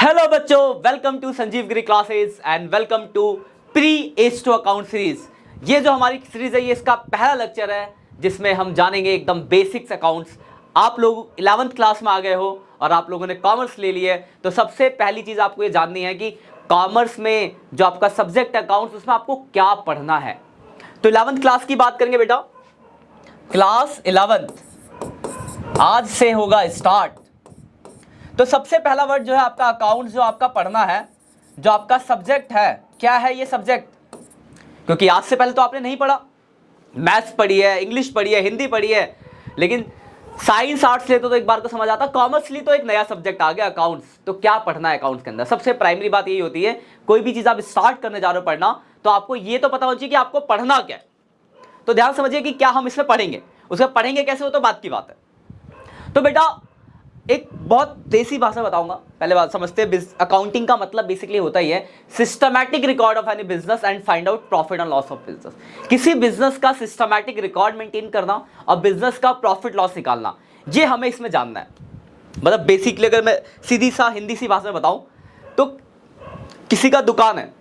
Hello बच्चों, welcome to Sanjeev Giri classes and welcome to pre age to account series. ये जो हमारी सीरीज है, ये इसका पहला लेक्चर है जिसमें हम जानेंगे एकदम बेसिक्स अकाउंट्स। आप लोग 11th क्लास में आ गए हो और आप लोगों ने कॉमर्स ले लिया है, तो सबसे पहली चीज आपको ये जाननी है कि कॉमर्स में जो आपका सब्जेक्ट अकाउंट्स, उसमें आपको क्या पढ़ना है। तो 11th क्लास की बात करेंगे बेटा। क्लास 11th आज से होगा स्टार्ट। तो सबसे पहला वर्ड जो है आपका अकाउंट्स, जो आपका पढ़ना है, जो आपका सब्जेक्ट है, क्या है ये सब्जेक्ट? क्योंकि आज से पहले तो आपने नहीं पढ़ा, मैथ्स पढ़ी है, इंग्लिश पढ़ी है, हिंदी पढ़ी है, लेकिन साइंस आर्ट्स ले तो एक बार को समझ आता, कॉमर्स ली तो एक नया सब्जेक्ट आ गया अकाउंट्स। तो क्या पढ़ना है अकाउंट्स के अंदर? सबसे प्राइमरी बात यही होती है, कोई भी चीज आप स्टार्ट करने जा रहे हो पढ़ना, तो आपको ये तो पता होना चाहिए कि आपको पढ़ना क्या है। तो ध्यान समझिए कि क्या हम इसमें पढ़ेंगे, उसका पढ़ेंगे कैसे, वो तो बात की बात है। तो बेटा एक बहुत देसी भाषा बताऊंगा, पहले बात समझते हैं। अकाउंटिंग का मतलब बेसिकली होता ही है systematic record of any business and find out profit and loss of business. किसी बिजनेस का सिस्टमैटिक रिकॉर्ड मेंटेन करना और बिजनेस का प्रॉफिट लॉस निकालना, ये हमें इसमें जानना है। मतलब बेसिकली अगर मैं सीधी सा हिंदी सी भाषा में बताऊं तो किसी का दुकान है,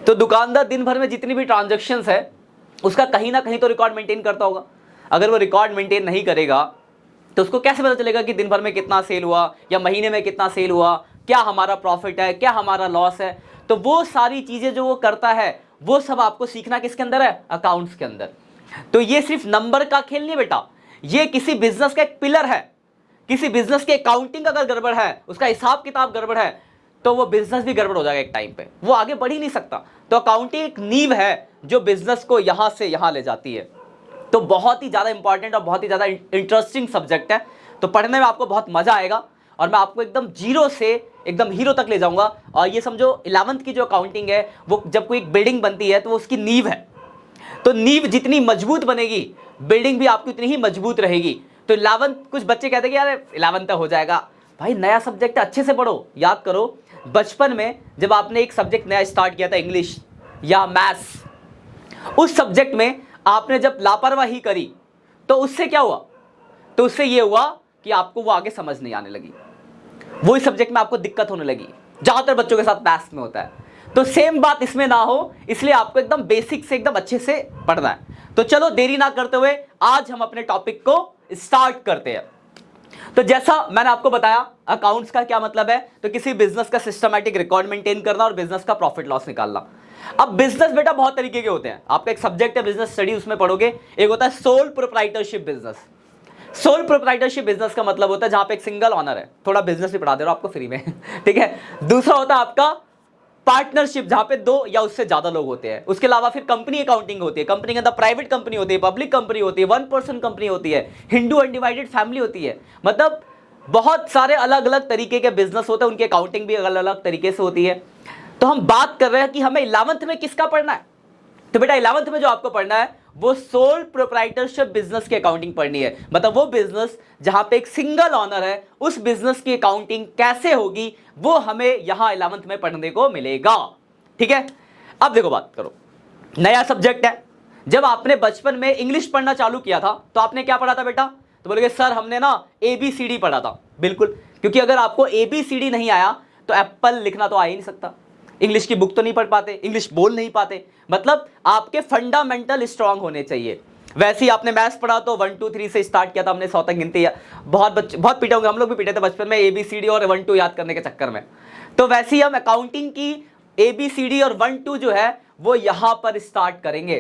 तो दुकानदार दिन भर में जितनी भी ट्रांजेक्शन्स है उसका कहीं ना कहीं तो रिकॉर्ड मेंटेन करता होगा। अगर वो रिकॉर्ड मेंटेन नहीं करेगा तो उसको कैसे पता चलेगा कि दिन भर में कितना सेल हुआ या महीने में कितना सेल हुआ, क्या हमारा प्रॉफिट है, क्या हमारा लॉस है। तो वो सारी चीजें जो वो करता है, वो सब आपको सीखना किसके अंदर है? अकाउंट्स के अंदर। तो ये सिर्फ नंबर का खेल नहीं बेटा, ये किसी बिजनेस का एक पिलर है। किसी बिजनेस की अकाउंटिंग अगर गड़बड़ है, उसका हिसाब किताब गड़बड़ है, तो वो बिजनेस भी गड़बड़ हो जाएगा एक टाइम पे, वो आगे बढ़ ही नहीं सकता। तो अकाउंटिंग एक नींव है जो बिजनेस को यहां से यहां ले जाती है। तो बहुत ही ज़्यादा इंपॉर्टेंट और बहुत ही ज़्यादा इंटरेस्टिंग सब्जेक्ट है। तो पढ़ने में आपको बहुत मज़ा आएगा और मैं आपको एकदम जीरो से एकदम हीरो तक ले जाऊंगा। और ये समझो 11th की जो अकाउंटिंग है, वो जब कोई बिल्डिंग बनती है तो वो उसकी नींव है। तो नींव जितनी मजबूत बनेगी, बिल्डिंग भी आपकी उतनी ही मजबूत रहेगी। तो 11th, कुछ बच्चे कहते हैं कि यार 11th तक हो जाएगा। भाई नया सब्जेक्ट है, अच्छे से पढ़ो। याद करो बचपन में जब आपने एक सब्जेक्ट नया स्टार्ट किया था, इंग्लिश या मैथ्स, उस सब्जेक्ट में आपने जब लापरवाही करी तो उससे क्या हुआ? तो उससे ये हुआ कि आपको वो आगे समझ नहीं आने लगी, वो इस सब्जेक्ट में आपको दिक्कत होने लगी। ज्यादातर बच्चों के साथ मैथ्स में होता है। तो सेम बात इसमें ना हो, इसलिए आपको एकदम बेसिक से एकदम अच्छे से पढ़ना है। तो चलो देरी ना करते हुए आज हम अपने टॉपिक को स्टार्ट करते हैं। तो जैसा मैंने आपको बताया अकाउंट्स का क्या मतलब है, तो किसी बिजनेस का सिस्टमैटिक रिकॉर्ड मेंटेन करना और बिजनेस का प्रॉफिट लॉस निकालना। अब बिजनेस बेटा बहुत तरीके के होते हैं, आपका एक सब्जेक्ट है बिजनेस स्टडी, उसमें पढ़ोगे। एक होता है sole proprietorship business. Sole proprietorship business का मतलब होता है जहां पे एक सिंगल ऑनर है, थोड़ा बिजनेस भी पढ़ा दे रहा हूं आपको फ्री में ठीक है। दूसरा होता है आपका पार्टनरशिप, जहां पे दो या उससे ज्यादा लोग होते हैं। उसके अलावा फिर कंपनी अकाउंटिंग होती है, कंपनी के अंदर प्राइवेट कंपनी होती है, पब्लिक कंपनी होती है, 1% कंपनी होती है, हिंदू अनडिवाइडेड फैमिली होती है। मतलब बहुत सारे अलग अलग तरीके के बिजनेस होते हैं, उनकी अकाउंटिंग भी अलग अलग तरीके से होती है। तो हम बात कर रहे हैं कि हमें 11th में किसका पढ़ना है। तो बेटा 11th में जो आपको पढ़ना है वो सोल प्रोप्राइटरशिप बिजनेस की अकाउंटिंग पढ़नी है। मतलब वो बिजनेस जहां पे एक सिंगल ऑनर है, उस बिजनेस की अकाउंटिंग कैसे होगी, वो हमें यहां 11th में पढ़ने को मिलेगा। ठीक है। अब देखो बात करो, नया सब्जेक्ट है। जब आपने बचपन में इंग्लिश पढ़ना चालू किया था तो आपने क्या पढ़ा था बेटा? तो बोलोगे सर हमने ना ABCD पढ़ा था। बिल्कुल, क्योंकि अगर आपको ABCD नहीं आया तो एप्पल लिखना तो आ ही नहीं सकता, इंग्लिश की बुक तो नहीं पढ़ पाते, इंग्लिश बोल नहीं पाते। मतलब आपके फंडामेंटल स्ट्रांग होने चाहिए। वैसे ही आपने मैथ्स पढ़ा तो 1 2 3 से स्टार्ट किया था हमने 100 तक गिनती। बहुत बच्चे बहुत पीटे होंगे, हम लोग भी पीटे थे बचपन में ABCD और 1 2 याद करने के चक्कर में। तो वैसे ही हम अकाउंटिंग की ABCD और 1 2 जो है वो यहां पर स्टार्ट करेंगे।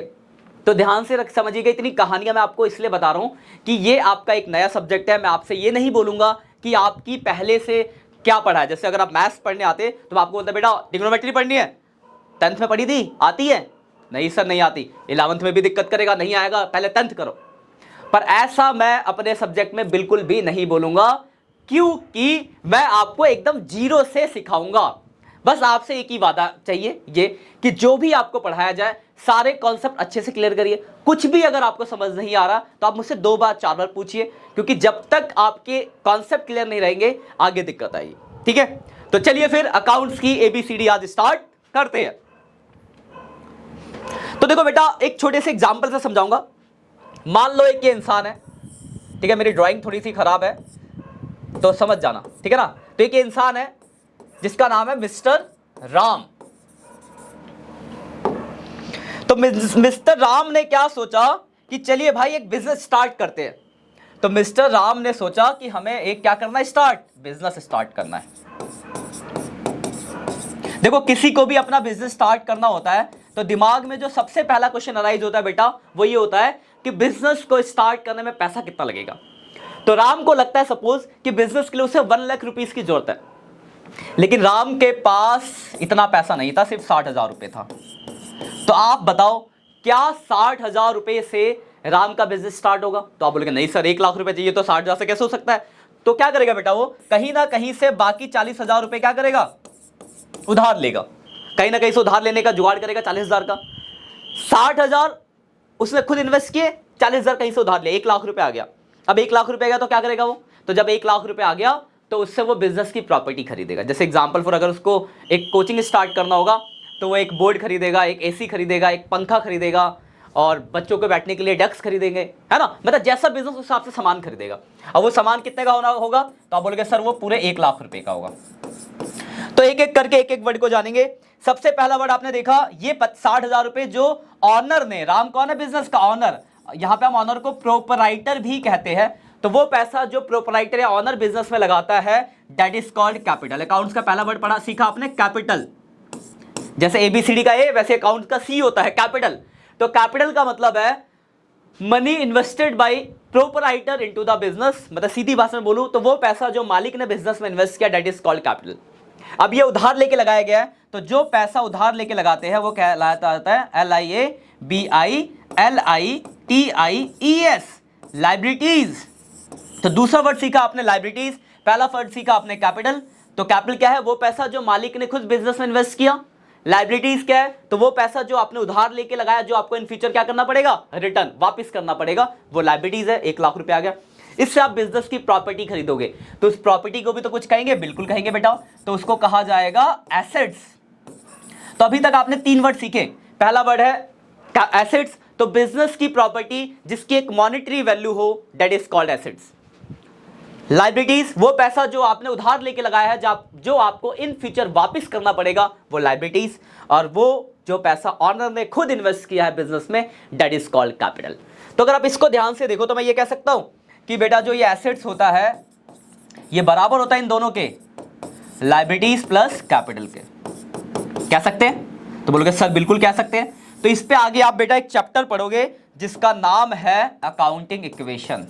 तो ध्यान से समझिएगा, इतनी कहानियां मैं आपको इसलिए बता रहा हूं कि ये आपका एक नया सब्जेक्ट है। मैं आपसे ये नहीं बोलूंगा कि आपकी पहले से क्या पढ़ा है। जैसे अगर आप मैथ्स पढ़ने आते तो मैं आपको बोलता बेटा ट्रिग्नोमेट्री पढ़नी है, 10th में पढ़ी थी, आती है? नहीं सर नहीं आती। 11th में भी दिक्कत करेगा, नहीं आएगा, पहले 10th करो। पर ऐसा मैं अपने सब्जेक्ट में बिल्कुल भी नहीं बोलूंगा, क्योंकि मैं आपको एकदम जीरो से सिखाऊंगा। बस आपसे एक ही वादा चाहिए, ये कि जो भी आपको पढ़ाया जाए सारे कॉन्सेप्ट अच्छे से क्लियर करिए। कुछ भी अगर आपको समझ नहीं आ रहा तो आप मुझसे 2 बार 4 बार पूछिए, क्योंकि जब तक आपके कॉन्सेप्ट क्लियर नहीं रहेंगे आगे दिक्कत आएगी। ठीक है। तो चलिए फिर अकाउंट्स की ABCD आज स्टार्ट करते हैं। तो देखो बेटा एक छोटे से एग्जांपल से समझाऊंगा। मान लो एक ये इंसान है, ठीक है, मेरी ड्राइंग थोड़ी सी खराब है तो समझ जाना, ठीक है ना। तो एक ये इंसान है, जिसका नाम है मिस्टर राम। तो मिस्टर राम ने क्या सोचा कि चलिए भाई एक बिजनेस स्टार्ट करते हैं। तो मिस्टर राम ने सोचा कि हमें एक क्या करना है, बिजनेस स्टार्ट करना है। देखो किसी को भी अपना बिजनेस स्टार्ट करना होता है तो दिमाग में जो सबसे पहला क्वेश्चन अराइज होता है बेटा वो ये होता है कि बिजनेस को स्टार्ट करने में पैसा कितना लगेगा। तो राम को लगता है सपोज कि बिजनेस के लिए उसे 1 लाख रुपीस की जरूरत है, लेकिन राम के पास इतना पैसा नहीं था, सिर्फ 60,000 रुपए था। तो आप बताओ क्या 60,000 रुपए से राम का बिजनेस स्टार्ट होगा? तो आप बोलेंगे नहीं सर 1 लाख रुपए चाहिए, तो 60,000 से कैसे हो सकता है? तो क्या करेगा बेटा, वो कहीं ना कहीं से बाकी 40,000 रुपए क्या करेगा, उधार लेगा। कहीं ना कहीं से उधार लेने का जुगाड़ करेगा 40,000 का। 60,000 उसने खुद इन्वेस्ट किए, 40,000 कहीं से उधार लिया, 1 लाख रुपए आ गया। अब 1 लाख रुपए आ गया तो क्या करेगा वो? तो जब 1 लाख रुपए आ गया तो उससे वो बिजनेस की प्रॉपर्टी खरीदेगा। जैसे एग्जांपल फॉर अगर उसको एक कोचिंग स्टार्ट करना होगा तो वो एक बोर्ड खरीदेगा, एक एसी खरीदेगा, एक पंखा खरीदेगा और बच्चों को बैठने के लिए डेस्क खरीदेंगे, है ना। मतलब जैसा बिजनेस उस हिसाब से सामान खरीदेगा। अब वो सामान कितने का होगा? तो आप बोलोगे सर वो पूरे 1 लाख रुपए का होगा। तो एक एक करके एक एक वर्ड को जानेंगे। सबसे पहला वर्ड आपने देखा ये 60,000 रुपए जो ऑनर ने, राम कौन है बिजनेस का ऑनर, यहां पे हम ऑनर को प्रोपराइटर भी कहते हैं। तो वो पैसा जो प्रोपराइटर या ऑनर बिजनेस में लगाता है that is called capital. Accounts का पहला वर्ड पढ़ा सीखा आपने कैपिटल। जैसे एबीसीडी का ए वैसे अकाउंट का सी होता है कैपिटल। तो कैपिटल का मतलब है money invested bye proprietor into the business. मतलब सीधी भाषा में बोलूं तो वो पैसा जो मालिक ने बिजनेस में इन्वेस्ट किया दैट इज कॉल्ड कैपिटल। अब ये उधार लेके लगाया गया है, तो जो पैसा उधार लेके लगाते हैं वो कहलाता है LIABILITIES, लाइबिलिटीज। तो दूसरा वर्ड सीखा आपने लाइबिलिटीज, पहला वर्ड सीखा आपने कैपिटल। तो कैपिटल क्या है? वो पैसा जो मालिक ने खुद बिजनेस में इन्वेस्ट किया। लाइबिलिटीज क्या है? तो वो पैसा जो आपने उधार लेके लगाया, जो आपको इन फ्यूचर क्या करना पड़ेगा, रिटर्न वापस करना पड़ेगा, वो लाइबिलिटीज है। 1 लाख रुपए आ गया। इससे आप बिजनेस की प्रॉपर्टी खरीदोगे तो उस प्रॉपर्टी को भी तो कुछ कहेंगे, बिल्कुल कहेंगे बेटा, तो उसको कहा जाएगा एसेट्स। तो अभी तक आपने 3 वर्ड सीखे। पहला वर्ड है एसेट्स, तो बिजनेस की प्रॉपर्टी जिसकी एक मॉनेटरी वैल्यू हो that is called assets. Liabilities, वो पैसा जो आपने उधार लेके लगाया है जो आपको इन फ्यूचर वापस करना पड़ेगा, वो लाइबिलिटीज। और वो जो पैसा ऑनर ने खुद इन्वेस्ट किया है बिजनेस में दैट इज कॉल्ड कैपिटल। तो अगर आप इसको ध्यान से देखो तो मैं ये कह सकता हूं कि बेटा जो ये एसेट्स होता है ये बराबर होता है इन दोनों के, लाइबिलिटीज प्लस कैपिटल के। कह सकते हैं? तो बोलोगे सर बिल्कुल कह सकते हैं। तो इस पे आगे आप बेटा एक चैप्टर पढ़ोगे जिसका नाम है अकाउंटिंग इक्वेशन।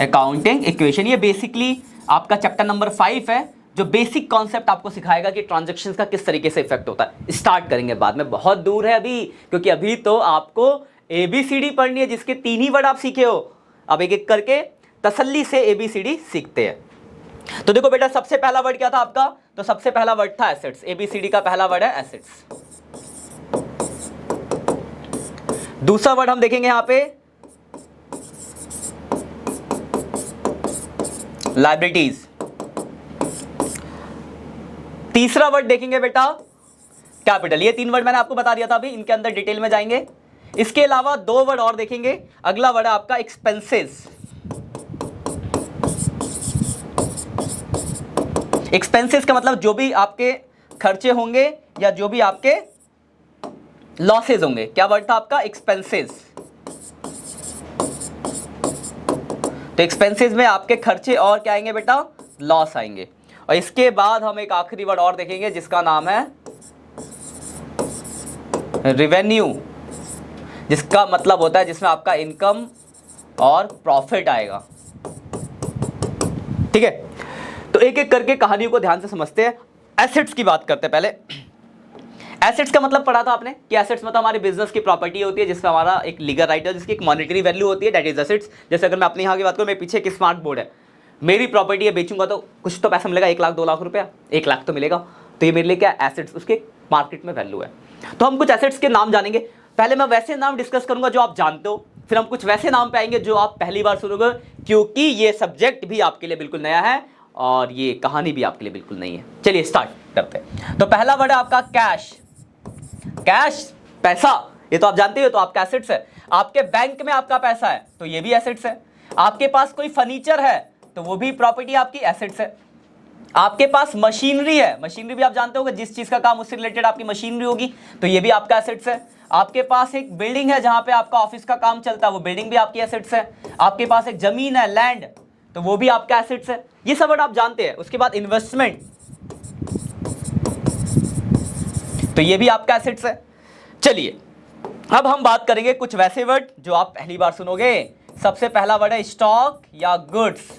अकाउंटिंग इक्वेशन ये बेसिकली आपका चैप्टर नंबर 5 है, जो बेसिक कॉन्सेप्ट आपको सिखाएगा कि ट्रांजैक्शंस का किस तरीके से इफेक्ट होता है। स्टार्ट करेंगे बाद में, बहुत दूर है अभी, क्योंकि अभी तो आपको ABCD पढ़नी है जिसके 3 ही वर्ड आप सीखे हो। अब एक एक करके तसल्ली से ABCD सीखते हैं। तो देखो बेटा सबसे पहला वर्ड क्या था आपका? तो सबसे पहला वर्ड था एसेट्स। ABCD का पहला वर्ड है एसेट्स। दूसरा वर्ड हम देखेंगे यहां पे लाइबिलिटीज। तीसरा वर्ड देखेंगे बेटा कैपिटल। ये 3 वर्ड मैंने आपको बता दिया था, अभी इनके अंदर डिटेल में जाएंगे। इसके अलावा 2 वर्ड और देखेंगे। अगला वर्ड है आपका एक्सपेंसेस। एक्सपेंसेस का मतलब जो भी आपके खर्चे होंगे या जो भी आपके लॉसेस होंगे। क्या वर्ड था आपका? एक्सपेंसेस। तो एक्सपेंसेस में आपके खर्चे और क्या आएंगे बेटा? लॉस आएंगे। और इसके बाद हम एक आखिरी वर्ड और देखेंगे जिसका नाम है रेवेन्यू, जिसका मतलब होता है जिसमें आपका इनकम और प्रॉफिट आएगा। ठीक है, तो एक एक करके कहानियों को ध्यान से समझते हैं। एसेट्स की बात करते हैं पहले। एसेट्स का मतलब पढ़ा था आपने कि एसेट्स मतलब हमारे बिजनेस की प्रॉपर्टी होती है जिसमें हमारा एक लीगल राइट है, जिसकी एक मॉनेटरी वैल्यू होती है दैट इज एसेट्स। जैसे अगर मैं अपने यहाँ की बात करूँ, मेरे पीछे एक स्मार्ट बोर्ड है, मेरी प्रॉपर्टी है, बेचूंगा तो कुछ तो पैसा मिलेगा, 1 लाख 2 लाख रुपया, 1 लाख तो मिलेगा। तो ये मेरे लिए क्या एसेट्स, उसके मार्केट में वैल्यू है। तो हम कुछ एसेट्स के नाम जानेंगे। पहले मैं वैसे नाम डिस्कस करूंगा जो आप जानते हो, फिर हम कुछ वैसे नाम पे आएंगे जो आप पहली बार सुनोगे, क्योंकि ये सब्जेक्ट भी आपके लिए बिल्कुल नया है और ये कहानी भी आपके लिए बिल्कुल नहीं है। चलिए स्टार्ट करते हैं। तो पहला वर्ड है आपका कैश। कैश पैसा, ये तो आप जानते हो, तो आपका एसेट्स है। आपके बैंक में आपका पैसा है तो ये भी एसेट्स है। आपके पास कोई फर्नीचर है तो वो भी प्रॉपर्टी आपकी एसेट्स है। आपके पास मशीनरी है, मशीनरी भी आप जानते होंगे, जिस चीज का काम उससे रिलेटेड आपकी मशीनरी होगी तो ये भी आपका एसेट्स है। आपके पास एक बिल्डिंग है जहां पे आपका ऑफिस का काम चलता है, वो बिल्डिंग भी आपकी एसेट्स है। आपके पास एक जमीन है, लैंड, तो वो भी आपका एसेट्स है। ये सब वर्ड आप जानते हैं। उसके बाद इन्वेस्टमेंट, तो ये भी आपका एसेट्स है। चलिए अब हम बात करेंगे कुछ वैसे वर्ड जो आप पहली बार सुनोगे। सबसे पहला वर्ड है स्टॉक या गुड्स।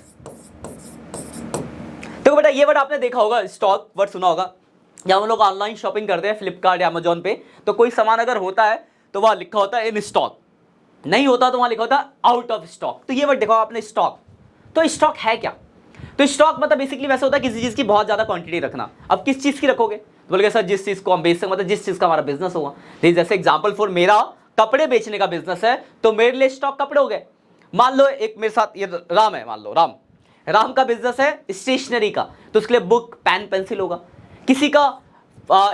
तो बेटा ये वर्ड आपने देखा होगा, स्टॉक वर्ड सुना होगा। जब हम लोग ऑनलाइन शॉपिंग करते हैं फ्लिपकार्ट या अमेजोन पे, तो कोई सामान अगर होता है तो वहां लिखा होता है इन स्टॉक, नहीं होता तो वहां लिखा होता है आउट ऑफ स्टॉक। तो ये वर्ड देखो आपने, स्टॉक। तो स्टॉक है क्या? तो स्टॉक मतलब बेसिकली वैसे होता है किसी चीज की बहुत ज्यादा क्वांटिटी रखना। अब किस चीज की रखोगे? तो बोलेंगे सर जिस चीज को हम बेच सकते, मतलब जिस चीज का हमारा बिजनेस होगा। जैसे एग्जाम्पल फॉर मेरा कपड़े बेचने का बिजनेस है, तो मेरे लिए स्टॉक कपड़े हो गए। मान लो एक मेरे साथ ये राम है, मान लो राम का बिजनेस है स्टेशनरी का, तो उसके लिए बुक पेन पेंसिल होगा। किसी का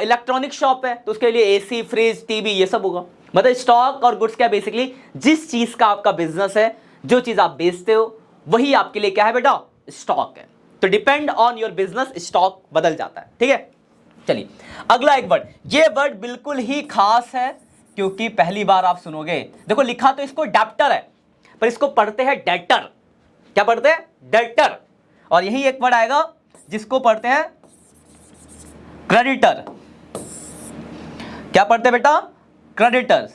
इलेक्ट्रॉनिक शॉप है तो उसके लिए एसी फ्रिज टीवी ये सब होगा। मतलब स्टॉक और गुड्स क्या, बेसिकली जिस चीज का आपका बिजनेस है, जो चीज आप बेचते हो, वही आपके लिए क्या है बेटा, स्टॉक है। तो depend on your business stock बदल जाता है। ठीक है, चलिए अगला एक वर्ड, ये वर्ड बिल्कुल ही खास है क्योंकि पहली बार आप सुनोगे। देखो लिखा तो इसको डेप्टर है, पर इसको पढ़ते हैं डेटर। क्या पढ़ते हैं? डेटर। और यही एक वर्ड आएगा जिसको पढ़ते हैं क्रेडिटर। क्या पढ़ते हैं बेटा? Creditor,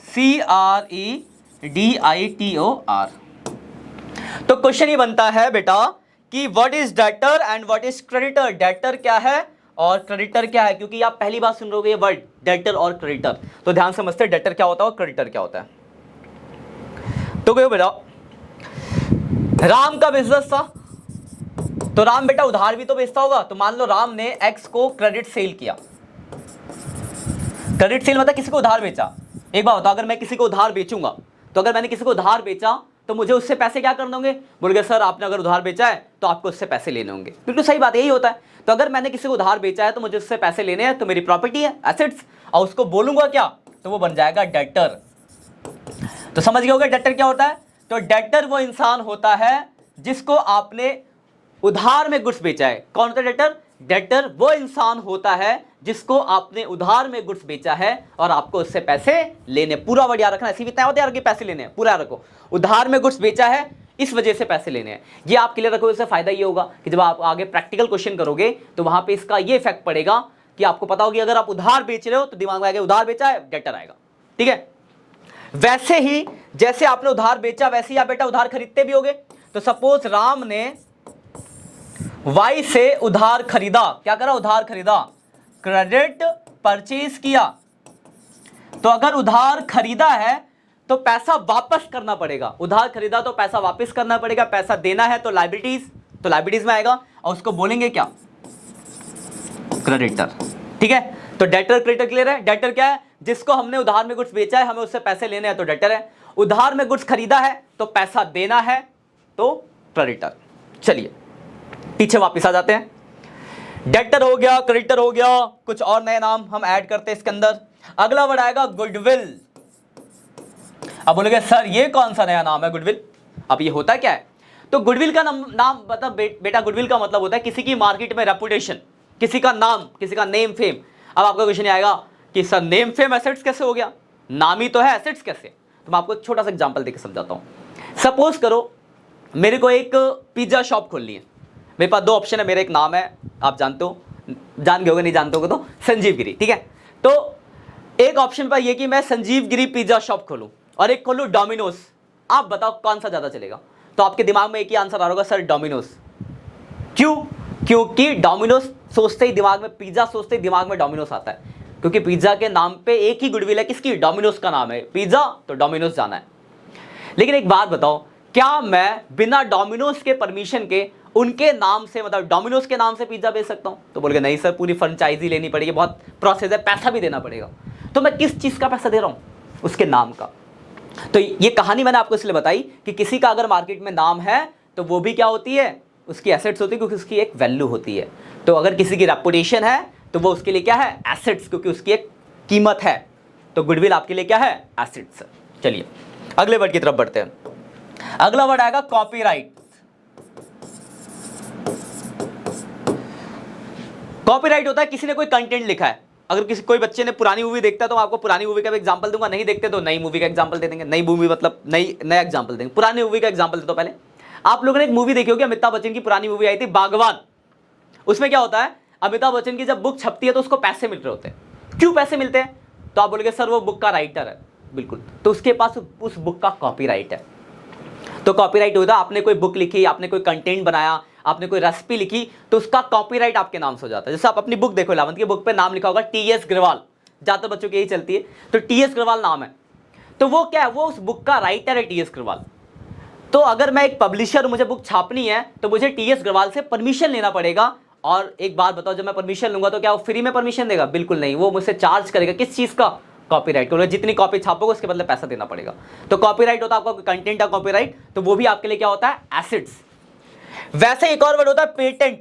CREDITOR। तो क्वेश्चन ये बनता है बेटा कि what is debtor and what is creditor. Debtor क्या है और क्रेडिटर क्या है, क्योंकि आप पहली बार सुन रहे हो ये वर्ड डेटर और क्रेडिटर। तो ध्यान से समझते हैं डेटर क्या होता है और क्रेडिटर क्या होता है। तो क्यों बेटा, राम का बिजनेस था, तो राम बेटा उधार भी तो बेचता होगा। तो मान लो राम ने एक्स को क्रेडिट सेल किया। क्रेडिट सेल मतलब किसी को उधार बेचा। एक बात बताओ, अगर मैं किसी को उधार बेचूंगा, तो अगर मैंने किसी को उधार बेचा तो मुझे उससे पैसे क्या करने होंगे? बोल गए सर आपने अगर उधार बेचा है तो आपको उससे पैसे लेने होंगे। बिल्कुल सही बात, यही होता है। तो अगर मैंने किसी को उधार बेचा है तो मुझे उससे पैसे लेने हैं, तो मेरी प्रॉपर्टी है, एसेट्स, और उसको बोलूंगा क्या, तो वो बन जाएगा डेटर। तो समझ गए होगा डेटर क्या होता है? तो डेटर वो इंसान होता है जिसको आपने उधार में गुड्स बेचा है। कौन होता है डेटर? डेटर वो इंसान होता है जिसको आपने उधार में गुड्स बेचा है और आपको उससे पैसे लेने। पूरा वर्ड याद रखना, ऐसी भी होता है कि पैसे लेने हैं, पूरा रखो। उधार में गुड्स बेचा है, इस वजह से पैसे लेने हैं। ये आप क्लियर रखो, इससे फायदा ये होगा कि जब आप आगे प्रैक्टिकल क्वेश्चन करोगे तो वहां पे इसका ये इफेक्ट पड़ेगा कि आपको पता होगी अगर आप उधार बेच रहे हो तो दिमाग में आगे उधार बेचा है, डेटर आएगा। ठीक है, वैसे ही जैसे आपने उधार बेचा वैसे ही आप बेटा उधार खरीदते भी होगे। तो सपोज राम ने वाई से उधार खरीदा। क्या करा? उधार खरीदा, क्रेडिट परचेज किया। तो अगर उधार खरीदा है तो पैसा वापस करना पड़ेगा। उधार खरीदा तो पैसा वापस करना पड़ेगा। पैसा देना है तो लायबिलिटीज, तो लायबिलिटीज में आएगा और उसको बोलेंगे क्या? क्रेडिटर। ठीक है, तो डेटर क्रेडिटर क्लियर है। डेटर क्या है? जिसको हमने उधार में गुड्स बेचा है, हमें उससे पैसे लेने हैं, तो डेटर है। उधार में गुड्स खरीदा है तो पैसा देना है, तो क्रेडिटर। चलिए पीछे वापस आ जाते हैं। डेटर हो गया, क्रेडिटर हो गया, कुछ और नए नाम हम ऐड करते हैं इसके अंदर। अगला वर्ड आएगा गुडविल। अब बोलोगे सर ये कौन सा नया नाम है गुडविल? अब ये होता क्या है? तो गुडविल का नाम मतलब बेटा गुडविल का मतलब होता है किसी की मार्केट में रेपुटेशन, किसी का नाम, किसी का नेम फेम। अब आपका क्वेश्चन आएगा कि सर नेम फेम एसेट्स कैसे हो गया? नाम ही तो है, एसेट्स कैसे? तो मैं आपको छोटा सा एग्जांपल देकर समझाता हूं। सपोज करो मेरे को एक पिज्जा शॉप खोलनी है। मेरे पास दो ऑप्शन है। मेरा एक नाम है, आप जानते हो, जान गए होगे, नहीं जानते होगे तो संजीव गिरी। ठीक है, तो एक ऑप्शन पर यह कि मैं संजीव गिरी पिज्जा शॉप खोलूं और एक खोलूं डोमिनोज। आप बताओ कौन सा ज्यादा चलेगा? तो आपके दिमाग में एक ही आंसर आ रहा होगा, सर डोमिनोज। क्यों? क्योंकि डोमिनोज सोचते ही दिमाग में पिज्जा, सोचते ही दिमाग में डोमिनोज आता है। क्योंकि पिज्जा के नाम पे एक ही गुडविल है, किसकी? डोमिनोज का नाम है पिज्जा, तो डोमिनोज जाना है। लेकिन एक बात बताओ, क्या मैं बिना डोमिनोज के परमिशन के उनके नाम से, मतलब डोमिनोज के नाम से पिज्जा बेच सकता हूं? तो बोल गए नहीं सर, पूरी फ्रेंचाइजी लेनी पड़ेगी, बहुत प्रोसेस है, पैसा भी देना पड़ेगा। तो मैं किस चीज का पैसा दे रहा हूं? उसके नाम का। तो ये कहानी मैंने आपको इसलिए बताई कि किसी का अगर मार्केट में नाम है तो वो भी क्या होती है? उसकी एसेट्स होती है, क्योंकि उसकी एक वैल्यू होती है। तो अगर किसी की रेपुटेशन है तो वो उसके लिए क्या है? एसेट्स, क्योंकि उसकी एक कीमत है। तो गुडविल आपके लिए क्या है? एसेट्स। चलिए अगले वर्ड की तरफ बढ़ते हैं। अगला वर्ड आएगा कॉपीराइट। कॉपीराइट होता है किसी ने कोई कंटेंट लिखा है, अगर किसी कोई बच्चे ने पुरानी मूवी देखता है तो आपको पुरानी मूवी का भी एग्जांपल दूंगा, नहीं देखते तो नई मूवी का एग्जांपल दे देंगे, नई मूवी मतलब नया एग्जांपल देंगे। पुरानी मूवी का एग्जांपल दे दो। पहले आप लोगों ने एक मूवी देखी होगी, अमिताभ बच्चन की पुरानी मूवी आई थी बागवान। उसमें क्या होता है, अमिताभ बच्चन की जब बुक छपती है तो उसको पैसे मिल रहे होते हैं। क्यों पैसे मिलते हैं? तो आप बोलोगे सर वो बुक का राइटर है। बिल्कुल, तो उसके पास उस बुक का कॉपीराइट है। तो कॉपीराइट होता है, आपने कोई बुक लिखी, आपने कोई कंटेंट बनाया, आपने कोई रेसिपी लिखी, तो उसका कॉपीराइट आपके नाम से हो जाता है। जैसे आप अपनी बुक देखो, 11th की बुक पे नाम लिखा होगा टीएस ग्रवाल, ज्यादातर बच्चों की यही चलती है, तो टीएस ग्रवाल नाम है, तो वो क्या है, वो उस बुक का राइटर है टीएस ग्रवाल। तो अगर मैं एक पब्लिशर हूं, मुझे बुक छापनी है, तो मुझे टीएस ग्रवाल से परमिशन लेना पड़ेगा। और एक बात बताओ, जब मैं परमिशन लूंगा तो क्या वो फ्री में परमिशन देगा? बिल्कुल नहीं, वो मुझसे चार्ज करेगा। किस चीज का? कॉपीराइट। तो जितनी कॉपी छापोगे उसके बदले पैसा देना पड़ेगा। तो कॉपीराइट होता है आपका कंटेंट का कॉपीराइट, तो वो भी आपके लिए क्या होता है? एसेट्स। वैसे एक और वर्ड होता है पेटेंट।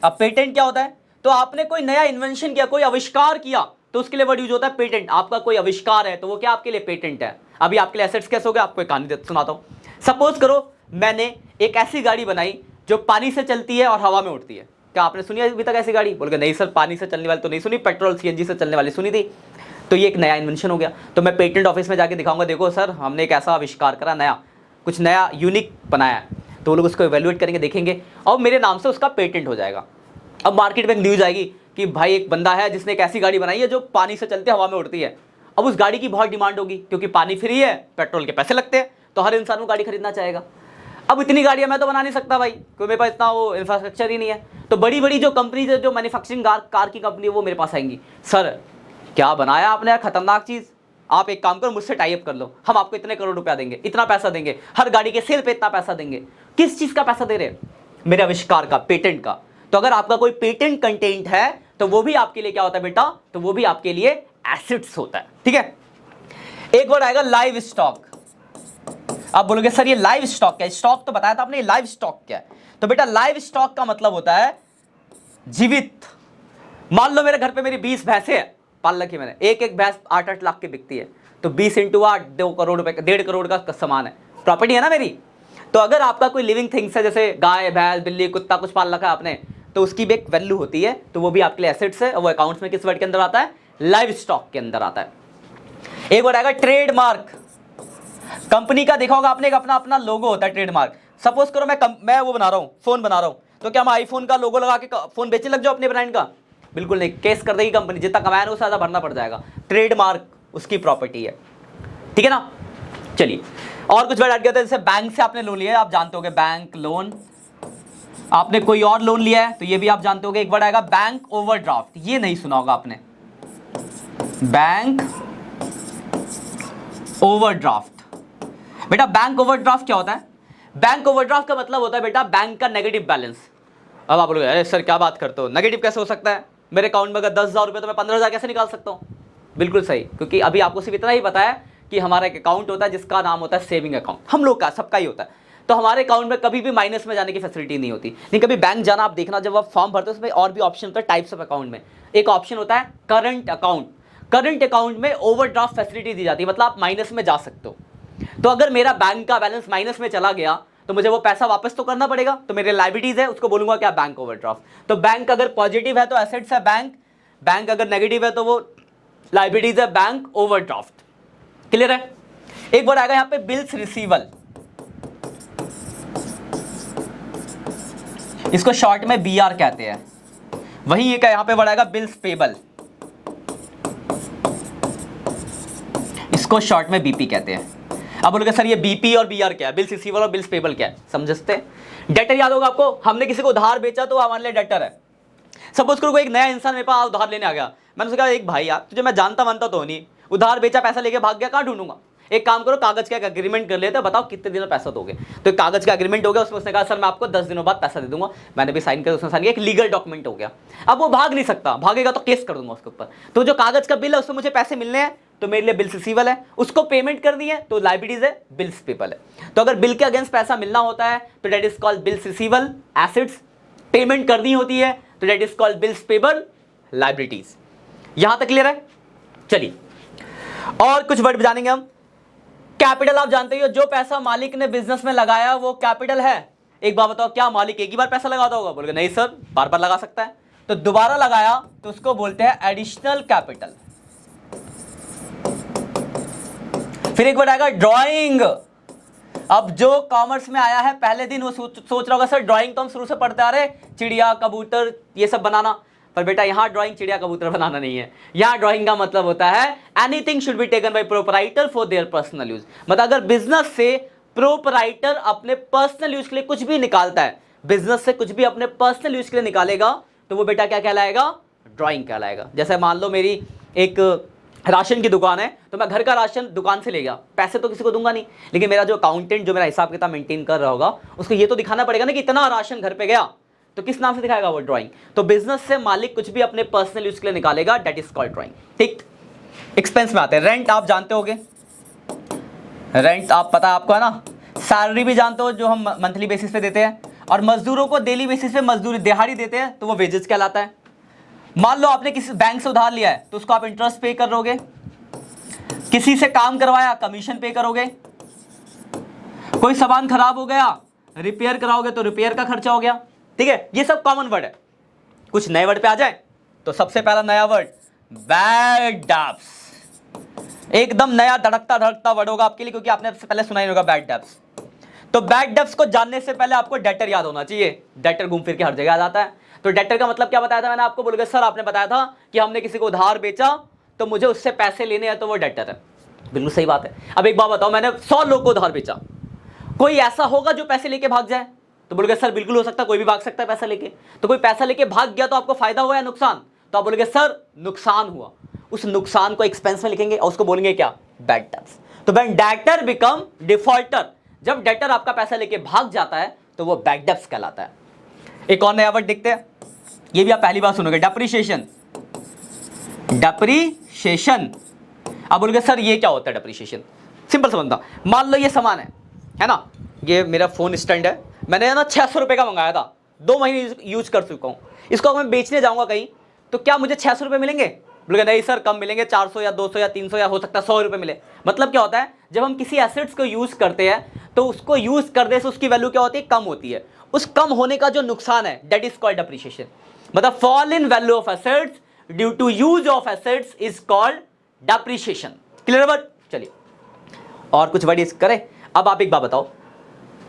अब पेटेंट क्या होता है? तो आपने कोई नया इन्वेंशन किया, कोई आविष्कार किया, तो उसके लिए वर्ड यूज होता है पेटेंट। आपका कोई आविष्कार है तो वो क्या आपके लिए पेटेंट है। अभी आपके लिए एसेट्स कैसे हो गए, आपको एक कहानी सुनाता हूं। सपोज करो मैंने एक ऐसी गाड़ी बनाई जो पानी से चलती है और हवा में उड़ती है। क्या आपने सुनी अभी तक ऐसी गाड़ी? बोल के नहीं सर, पानी से चलने वाली तो नहीं सुनी, पेट्रोल सीएनजी से चलने वाली सुनी थी। तो ये एक नया इन्वेंशन हो गया। तो मैं पेटेंट ऑफिस में जाके दिखाऊंगा, देखो सर हमने एक ऐसा आविष्कार करा, नया कुछ नया यूनिक बनाया है। तो वो लोग उसको इवैल्यूएट करेंगे, देखेंगे, और मेरे नाम से उसका पेटेंट हो जाएगा। अब मार्केट में न्यूज आएगी कि भाई एक बंदा है जिसने एक ऐसी गाड़ी बनाई है जो पानी से चलती है, हवा में उड़ती है। अब उस गाड़ी की बहुत डिमांड होगी, क्योंकि पानी फ्री है, पेट्रोल के पैसे लगते हैं, तो हर इंसान वो गाड़ी खरीदना चाहेगा। अब इतनी गाड़ियां मैं तो बना नहीं सकता भाई, क्योंकि मेरे पास इतना वो इंफ्रास्ट्रक्चर ही नहीं है। तो बड़ी बड़ी जो कंपनीज है, जो मैन्युफैक्चरिंग कार की कंपनी, वो मेरे पास आएंगी, सर क्या बनाया आपने यार, खतरनाक चीज, आप एक काम करो मुझसे टाई अप कर लो, हम आपको इतने करोड़ रुपया देंगे, इतना पैसा देंगे, हर गाड़ी के सेल पे इतना पैसा देंगे। किस चीज का पैसा दे रहे हैं? मेरे आविष्कार का, पेटेंट का। तो अगर आपका कोई पेटेंट कंटेंट है तो वो भी आपके लिए क्या होता है बेटा? तो वो भी आपके लिए एसेट्स होता है। ठीक है। एक वर्ड आएगा लाइव स्टॉक। आप बोलोगे सर ये लाइव स्टॉक क्या है? स्टॉक तो बताया था आपने, लाइव स्टॉक क्या है? तो बेटा लाइव स्टॉक का मतलब होता है जीवित। मान लो मेरे घर पे मेरी 20 भैंसे हैं, पाल रखी मैंने, एक भैंस 8-8 लाख की बिकती है, तो 20 × 8 2 करोड़ रुपए, 1.5 करोड़ का सामान है, प्रॉपर्टी है ना मेरी। तो अगर आपका कोई लिविंग थिंग्स है, जैसे गाय भैंस बिल्ली कुत्ता कुछ पाल रखा है आपने, तो उसकी भी एक वैल्यू होती है, तो वो भी आपके लिए एसेट्स है। और वो अकाउंट्स में किस वर्ड के अंदर आता है? लाइव स्टॉक के अंदर आता है। एक वर्ड आएगा ट्रेडमार्क। कंपनी का देखा होगा आपने, एक अपना अपना लोगो होता है, ट्रेडमार्क। सपोज करो मैं वो बना रहा हूं, फोन बना रहा हूं, तो क्या मैं आईफोन का लोगो लगा के फोन बेचने लग जाओ अपने ब्रांड का? बिल्कुल नहीं, केस कर देगी कंपनी, जितना कमाया उससे ज्यादा भरना पड़ जाएगा। ट्रेडमार्क उसकी प्रॉपर्टी है। ठीक है ना। चलिए और कुछ वर्ड ऐड करते हैं। जैसे बैंक से आपने लोन लिया है, आप जानते होंगे बैंक लोन। आपने कोई और लोन लिया है तो ये भी आप जानते होंगे। एक वर्ड आएगा बैंक ओवरड्राफ्ट, ये नहीं सुना होगा आपने, बैंक ओवरड्राफ्ट। बेटा बैंक ओवरड्राफ्ट क्या होता है? बैंक ओवरड्राफ्ट का मतलब होता है बेटा बैंक का नेगेटिव बैलेंस। अब आप बोलोगे अरे सर क्या बात करते हो, नेगेटिव कैसे हो सकता है? मेरे अकाउंट में अगर 10,000 रुपये तो मैं 15,000 कैसे निकाल सकता हूं? बिल्कुल सही, क्योंकि अभी आपको सिर्फ इतना ही पता है कि हमारा एक अकाउंट होता है जिसका नाम होता है सेविंग अकाउंट, हम लोग का, सबका ही होता है। तो हमारे अकाउंट में कभी भी माइनस में जाने की फैसिलिटी नहीं होती। नहीं, कभी बैंक जाना, आप देखना जब आप फॉर्म भरते हो उसमें और भी ऑप्शन होता है टाइप्स ऑफ अकाउंट में। एक ऑप्शन होता है करंट अकाउंट। करंट अकाउंट में ओवरड्राफ्ट फैसिलिटी दी जाती है, मतलब आप माइनस में जा सकते हो। तो अगर मेरा बैंक का बैलेंस माइनस में चला गया तो मुझे वो पैसा वापस तो करना पड़ेगा, तो मेरे लायबिलिटीज है, उसको बोलूंगा क्या? Bank overdraft. तो बैंक अगर पॉजिटिव है तो एसेट्स है बैंक, बैंक अगर नेगेटिव है तो वो लायबिलिटीज है, बैंक ओवरड्राफ्ट। क्लियर है। एक वर्ड आएगा यहां पे बिल्स रिसीवल, इसको शॉर्ट में बीआर कहते हैं। वही एक यहां पे वर्ड आएगा बिल्स पेबल, इसको शॉर्ट में बीपी कहते हैं। अब बोलोगे सर ये बीपी और बीआर क्या है, बिल्स रिसीवल और बिल्स पेबल क्या है? समझते हैं। डेटर याद होगा आपको, हमने किसी को उधार बेचा तो हमारे लिए डेटर है। सपोज करो कोई एक नया इंसान मेरे पास उधार लेने आ गया, मैंने उससे कहा एक भाई यार तुझे मैं जानता मानता तो नहीं, उधार बेचा पैसा लेके भाग गया, कहाँ ढूंढूंगा? एक काम करो कागज का एक एग्रीमेंट कर लेते, बताओ कितने दिनों पैसा दोगे? तो एक कागज का एग्रीमेंट हो गया, उसमें उसने कहा सर मैं आपको 10 दिनों बाद पैसा दे दूंगा, मैंने भी साइन किया, उसने साइन किया, एक लीगल डॉक्यूमेंट हो गया। अब वो भाग नहीं सकता, भागेगा तो केस कर दूंगा उसके ऊपर। तो जो कागज का बिल है उसमें मुझे पैसे मिलने हैं, तो मेरे लिए बिल्स रिसीवल है, उसको पेमेंट करनी है तो लायबिलिटीज है, बिल्स पेबल है। तो अगर बिल के अगेंस्ट पैसा मिलना होता है तो that is called bills रिसीवल assets, payment करनी होती है तो that is called bills payable liabilities. यहां तक क्लियर है। चलिए और कुछ वर्ड जानेंगे हम। कैपिटल आप जानते हो, जो पैसा मालिक ने बिजनेस में लगाया वो कैपिटल है। एक बात बताओ, क्या मालिक एक ही बार पैसा लगाता होगा? बोलोगे नहीं सर, बार बार लगा सकता है। तो दोबारा लगाया तो उसको बोलते हैं एडिशनल कैपिटल। फिर एक वर्ड आएगा ड्राइंग। अब जो कॉमर्स में आया है पहले दिन वो सोच रहा होगा सर ड्राइंग तो हम शुरू से पढ़ते आ रहे, चिड़िया कबूतर ये सब बनाना, पर बेटा यहां ड्राइंग चिड़िया कबूतर बनाना नहीं है। यहां ड्राइंग का मतलब होता है anything should be taken by proprietor for their personal use. मतलब अगर बिजनेस से प्रोपराइटर अपने पर्सनल यूज के लिए कुछ भी निकालता है, बिजनेस से कुछ भी अपने पर्सनल यूज के लिए निकालेगा तो वो बेटा क्या कहलाएगा, ड्राइंग कहलाएगा। जैसे मान लो मेरी एक राशन की दुकान है, तो मैं घर का राशन दुकान से ले गया, पैसे तो किसी को दूंगा नहीं, लेकिन मेरा जो अकाउंटेंट जो मेरा हिसाब किताब मेंटेन कर रहा होगा उसको ये तो दिखाना पड़ेगा ना कि इतना राशन घर पे गया, तो किस नाम से दिखाएगा वो, ड्राइंग। तो बिजनेस से मालिक कुछ भी अपने पर्सनल यूज के लिए निकालेगा, दैट इज कॉल्ड ड्राइंग। ठीक, एक्सपेंस में आते हैं। रेंट आप जानते होगे, रेंट आप पता है आपको है ना। सैलरी भी जानते हो जो हम मंथली बेसिस पे देते हैं, और मजदूरों को डेली बेसिस पे मजदूरी दिहाड़ी देते हैं तो वो वेजेस कहलाता है। मान लो आपने किसी बैंक से उधार लिया है तो उसको आप इंटरेस्ट पे करोगे, किसी से काम करवाया कमीशन पे करोगे, कोई सामान खराब हो गया रिपेयर कराओगे तो रिपेयर का खर्चा हो गया। ठीक है, ये सब कॉमन वर्ड है। कुछ नए वर्ड पे आ जाए तो सबसे पहला नया वर्ड बैड डेब्ट्स। एकदम नया धड़कता वर्ड होगा आपके लिए, क्योंकि आपने सबसे पहले सुना ही होगा बैड डेब्ट्स। तो बैड डेब्ट्स को जानने से पहले आपको डेटर याद होना चाहिए। डेटर घूम फिर के हर जगह आ जाता है। तो डेटर का मतलब क्या बताया था मैंने आपको, बोल गए सर आपने बताया था कि हमने किसी को उधार बेचा तो मुझे उससे पैसे लेने हैं तो वो डेटर है। बिल्कुल सही बात है। अब एक बात बताओ, मैंने 100 लोग को उधार बेचा, कोई ऐसा होगा जो पैसे लेके भाग जाए? तो बोलोगे सर बिल्कुल हो सकता है, कोई भी भाग सकता है पैसा लेके। तो कोई पैसा लेके भाग गया तो आपको फायदा हुआ या नुकसान? तो आप बोलोगे सर नुकसान हुआ। उस नुकसान को एक्सपेंस में लिखेंगे और उसको बोलेंगे क्या, बैड डेब्ट्स। तो व्हेन डेटर बिकम डिफॉल्टर, जब डेटर आपका पैसा लेके भाग जाता है तो वो बैड डेब्ट्स कहलाता है। एक और नया वर्ड देखते हैं, ये भी आप पहली बार सुनोगे, डेप्रिसिएशन। डेप्रिसिएशन, आप बोलोगे सर ये क्या होता है डेप्रिसिएशन? सिंपल समझना, मान लो ये सामान है ना, ये मेरा फोन स्टैंड है, मैंने ना 600 रुपए का मंगाया था, 2 महीने यूज कर चुका हूं, इसको अगर मैं बेचने जाऊंगा कहीं तो क्या मुझे 600 रुपए मिलेंगे? बोलोगे नहीं सर कम मिलेंगे, 400 या 200 या 300 या हो सकता है 100 रुपए मिले। मतलब क्या होता है, जब हम किसी एसेट्स को यूज करते हैं तो उसको यूज करने से उसकी वैल्यू क्या होती है, कम होती है। उस कम होने का जो नुकसान है दैट इज कॉल्ड डेप्रिसिएशन। मतलब fall in value of assets due to use of assets is called depreciation. Clear word? चलिए और कुछ वर्ड करें। अब आप एक बात बताओ,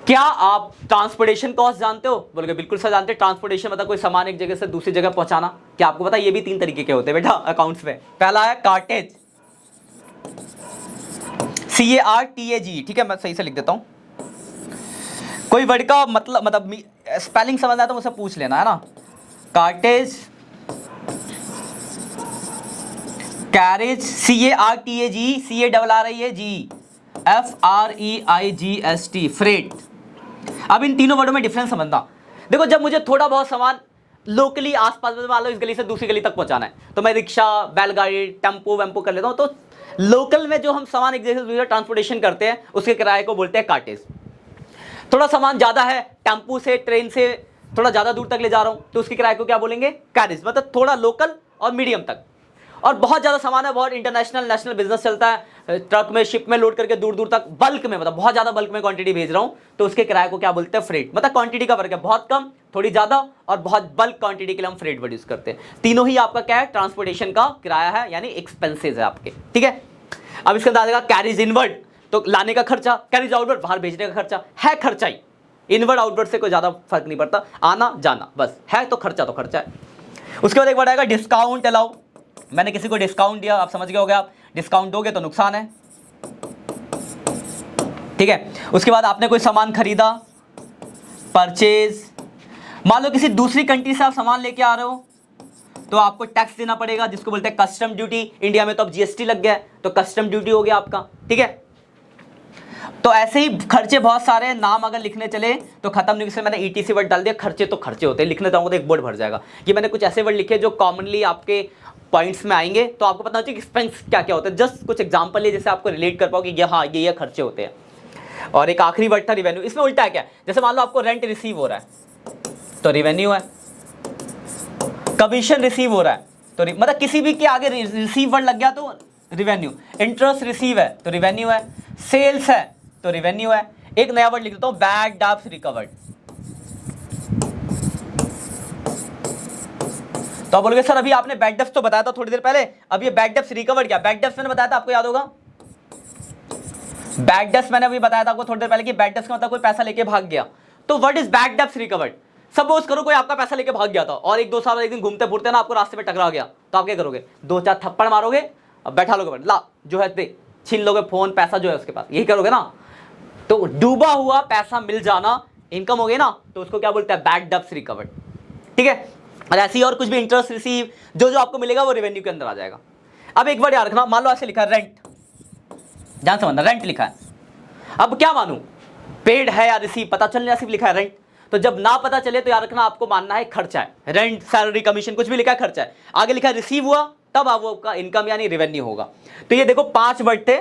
क्या आप ट्रांसपोर्टेशन कॉस्ट जानते हो? बोलोगे बिल्कुल सर जानते हैं। ट्रांसपोर्टेशन मतलब कोई सामान एक जगह से दूसरी जगह पहुंचाना। क्या आपको पता है ये भी 3 तरीके के होते हैं बेटा अकाउंट्स में। पहला है कार्टेज, CARTAGE। ठीक है, मैं सही से लिख देता हूं। कोई वर्ड का मतलब स्पेलिंग समझ आया तो मुझसे पूछ लेना है ना। Cartage, carriage, CARTAGE, FREIGST, freight. अब इन तीनों वर्डों में डिफरेंस समझना। देखो जब मुझे थोड़ा बहुत सामान लोकली आसपास में, मान लो इस गली से दूसरी गली तक पहुंचाना है, तो मैं रिक्शा, बैलगाड़ी, टेम्पो वेम्पो कर लेता हूं। तो लोकल में जो हम सामान एक जगह से दूसरे ट्रांसपोर्टेशन करते हैं उसके किराए को बोलते हैं कार्टेज। थोड़ा सामान ज्यादा है, टेम्पो से ट्रेन से थोड़ा ज्यादा दूर तक ले जा रहा हूं तो उसके किराए को क्या बोलेंगे, कैरेज। मतलब थोड़ा लोकल और मीडियम तक। और बहुत ज्यादा सामान है, बहुत इंटरनेशनल नेशनल बिजनेस चलता है, ट्रक में शिप में लोड करके दूर दूर तक बल्क में, मतलब बहुत ज्यादा बल्क में क्वांटिटी भेज रहा हूं तो उसके किराए को क्या बोलते हैं, फ्रेट। मतलब क्वांटिटी का फर्क है, बहुत कम थोड़ी ज्यादा और बहुत बल्क क्वांटिटी के लिए हम फ्रेट वर्ड यूज करते हैं। तीनों ही आपका क्या है, ट्रांसपोर्टेशन का किराया है, यानी एक्सपेंसेस है आपके। ठीक है, अब इसके अंदर आ जाएगा कैरिज इनवर्ड, तो लाने का खर्चा, कैरिज आउटवर्ड बाहर भेजने का खर्चा है, खर्चा ही। इनवर्ड आउटवर्ड से कोई ज्यादा फर्क नहीं पड़ता, आना जाना बस है, तो खर्चा है। उसके बाद एक वर्ड आएगा डिस्काउंट अलाउ। मैंने किसी को डिस्काउंट दिया, आप समझ गए होगे, आप डिस्काउंट दोगे तो नुकसान है। ठीक है, उसके बाद आपने कोई सामान खरीदा, परचेज। मान लो किसी दूसरी कंट्री से आप सामान लेके आ रहे हो तो आपको टैक्स देना पड़ेगा, जिसको बोलते हैं कस्टम ड्यूटी। इंडिया में तो अब GST लग गया है तो कस्टम ड्यूटी हो गया आपका। ठीक है, तो ऐसे ही खर्चे बहुत सारे हैं, नाम अगर लिखने चले तो खत्म नहीं। मैंने ETC वर्ड डाल दिया, खर्चे तो खर्चे होते हैं, लिखने चाहूंगा तो एक बोर्ड भर जाएगा। ये मैंने कुछ ऐसे वर्ड लिखे जो कॉमनली आपके पॉइंट्स में आएंगे, तो आपको पता चाहिए एक्सपेंस क्या क्या होता है। जस्ट कुछ एग्जांपल ले जैसे आपको रिलेट कर पाओ कि हाँ ये खर्चे होते हैं। और एक आखिरी वर्ड था रिवेन्यू। इसमें उल्टा है क्या, जैसे मान लो आपको रेंट रिसीव हो रहा है तो रिवेन्यू है, कमीशन रिसीव हो रहा है तो मतलब किसी भी के आगे रिसीव वर्ड लग गया तो रिवेन्यू। इंटरेस्ट रिसीव है तो रिवेन्यू है, सेल्स है तो रिवेन्यू है। एक नया वर्ड लिख देता हूं, बैड डेब्ट्स रिकवर्ड। तो आप बोलोगे सर अभी आपने बैड डेब्ट्स तो बताया था थोड़ी देर पहले, अब ये बैड डेब्ट्स रिकवर्ड क्या? बैड डेब्ट्स मैंने बताया था, आपको याद होगा, बैड डेब्ट्स मैंने अभी बताया था आपको थोड़ी देर पहले कि बैड डेब्ट्स का मतलब कोई पैसा लेके भाग गया। तो what is bad debts recovered? Suppose करो कोई आपका पैसा लेके भाग गया था और 1-2 साल एक दिन घूमते फिरते ना आपको रास्ते में टकरा गया, तो आप क्या करोगे? 2-4 थप्पड़ मारोगे, अब बैठा लोगे, ला जो है दे, छीन लोगे फोन, पैसा जो है उसके पास, यही करोगे ना। तो डूबा हुआ पैसा मिल जाना इनकम हो गई ना, तो उसको क्या बोलते हैं? Bad debts recovered. ठीक है, और ऐसी और कुछ भी इंटरेस्ट रिसीव जो जो आपको मिलेगा वो रेवेन्यू के अंदर आ जाएगा। अब एक वर्ड याद रखना, मान लो ऐसे लिखा है रेंट, ध्यान से मानना, रेंट लिखा है। अब क्या मानूं, पेड है या रिसीव? पता चल रहा, सिर्फ लिखा है रेंट। तो जब ना पता चले तो याद रखना आपको मानना है खर्चा है, रेंट, सैलरी, कमीशन, कुछ भी लिखा है खर्चा है। आगे लिखा है रिसीव हुआ, तब आप वो आपका इनकम यानी रेवेन्यू होगा। तो ये देखो 5 वर्ड थे,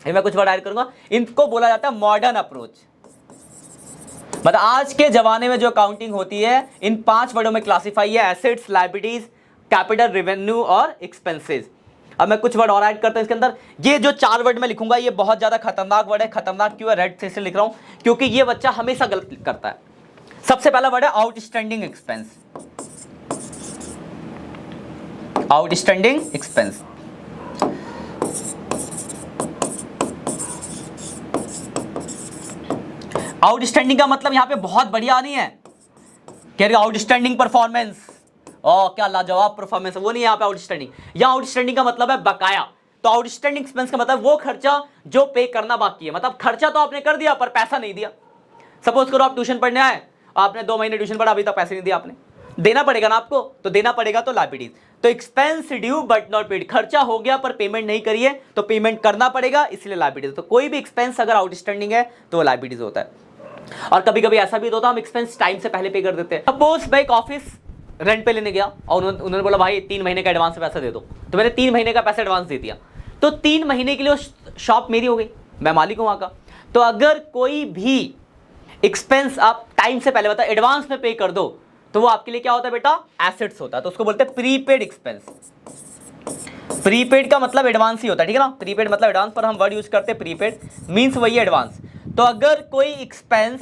मैं कुछ वर्ड ऐड करूंगा, इनको बोला जाता है मॉडर्न अप्रोच। मतलब आज के जमाने में जो अकाउंटिंग होती है इन 5 वर्डों में क्लासिफाई है, एसेट्स, लायबिलिटीज, कैपिटल, रेवेन्यू और एक्सपेंसेस। अब मैं कुछ वर्ड और ऐड करता हूं इसके अंदर। ये जो 4 वर्ड मैं लिखूंगा ये बहुत ज्यादा खतरनाक वर्ड है। खतरनाक क्यों है? रेड से इसलिए लिख रहा हूं क्योंकि ये बच्चा हमेशा गलत करता है। सबसे पहला वर्ड है outstanding expense. Outstanding expense, outstanding का मतलब यहां पे बहुत बढ़िया नहीं है, कह रहे आउटस्टैंडिंग परफॉर्मेंस, ओ क्या लाजवाब परफॉर्मेंस, वो नहीं। यहाँ पे आउटस्टैंडिंग, यहाँ आउटस्टैंडिंग का मतलब है बकाया। तो आउटस्टैंडिंग एक्सपेंस का मतलब वो खर्चा जो पे करना बाकी है, मतलब खर्चा तो आपने कर दिया पर पैसा नहीं दिया। सपोज करो आप ट्यूशन पढ़ने आए, आपने 2 महीने ट्यूशन पढ़ा, अभी तक पैसे नहीं दिया आपने, देना पड़ेगा ना आपको, तो देना पड़ेगा, तो लायबिलिटीज। तो expense due but not paid, खर्चा हो गया पर पेमेंट नहीं करी है तो पेमेंट करना पड़ेगा, इसलिए लायबिलिटीज। तो कोई भी एक्सपेंस अगर आउटस्टैंडिंग है तो वो लायबिलिटीज होता है। और कभी कभी ऐसा भी होता है हम एक्सपेंस टाइम से पहले पे कर देते हैं। सपोज मैं एक ऑफिस रेंट पे लेने गया और उन्होंने बोला भाई 3 महीने का एडवांस पैसा दे दो, तो मैंने 3 महीने का पैसा एडवांस दे दिया, तो 3 महीने के लिए शॉप मेरी हो गई, मैं मालिक हूं वहां का। तो अगर कोई भी एक्सपेंस आप टाइम से पहले, मतलब एडवांस में पे कर दो, तो वो आपके लिए क्या होता है बेटा? एसेट्स होता है। तो उसको बोलते हैं प्रीपेड एक्सपेंस। प्रीपेड का मतलब एडवांस ही होता है, ठीक है ना, प्रीपेड मतलब एडवांस, पर हम वर्ड यूज करते हैं प्रीपेड, मींस वही एडवांस। तो अगर कोई एक्सपेंस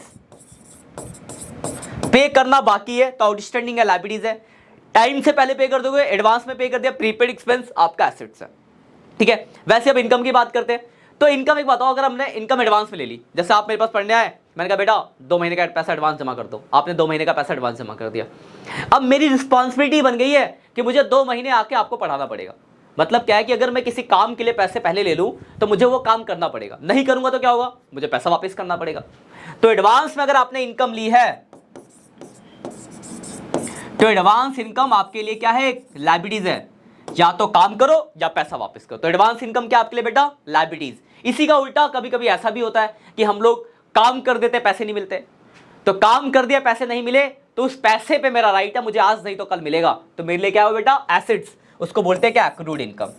पे करना बाकी है तो आउटस्टैंडिंग है, लायबिलिटीज है। टाइम से पहले पे कर दोगे, एडवांस में पे कर दिया, प्रीपेड एक्सपेंस आपका एसेट्स है। ठीक है, वैसे अब इनकम की बात करते हैं। तो इनकम एक बताओ, अगर हमने इनकम एडवांस में ले ली, जैसे आप मेरे पास पढ़ने आए, मैंने कहा बेटा 2 महीने का पैसा एडवांस जमा कर दो, आपने 2 महीने का पैसा एडवांस जमा कर दिया। अब मेरी रिस्पॉन्सिबिलिटी बन गई है कि मुझे 2 महीने आके आपको पढ़ाना पड़ेगा। मतलब क्या है कि अगर मैं किसी काम के लिए पैसे पहले ले लूं तो मुझे वो काम करना पड़ेगा, नहीं करूंगा तो क्या होगा? मुझे पैसा वापस करना पड़ेगा। तो एडवांस में अगर आपने इनकम ली है तो एडवांस इनकम आपके लिए क्या है? लायबिलिटीज है, या तो काम करो या पैसा वापस करो। तो एडवांस इनकम क्या आपके लिए बेटा? लायबिलिटीज। इसी का उल्टा कभी कभी ऐसा भी होता है कि हम लोग काम कर देते, पैसे नहीं मिलते, तो काम कर दिया, पैसे नहीं मिले, तो उस पैसे पे मेरा राइट है, मुझे आज नहीं तो कल मिलेगा, तो मेरे लिए क्या हो बेटा? एसेट्स। उसको बोलते हैं क्या? Accrued income.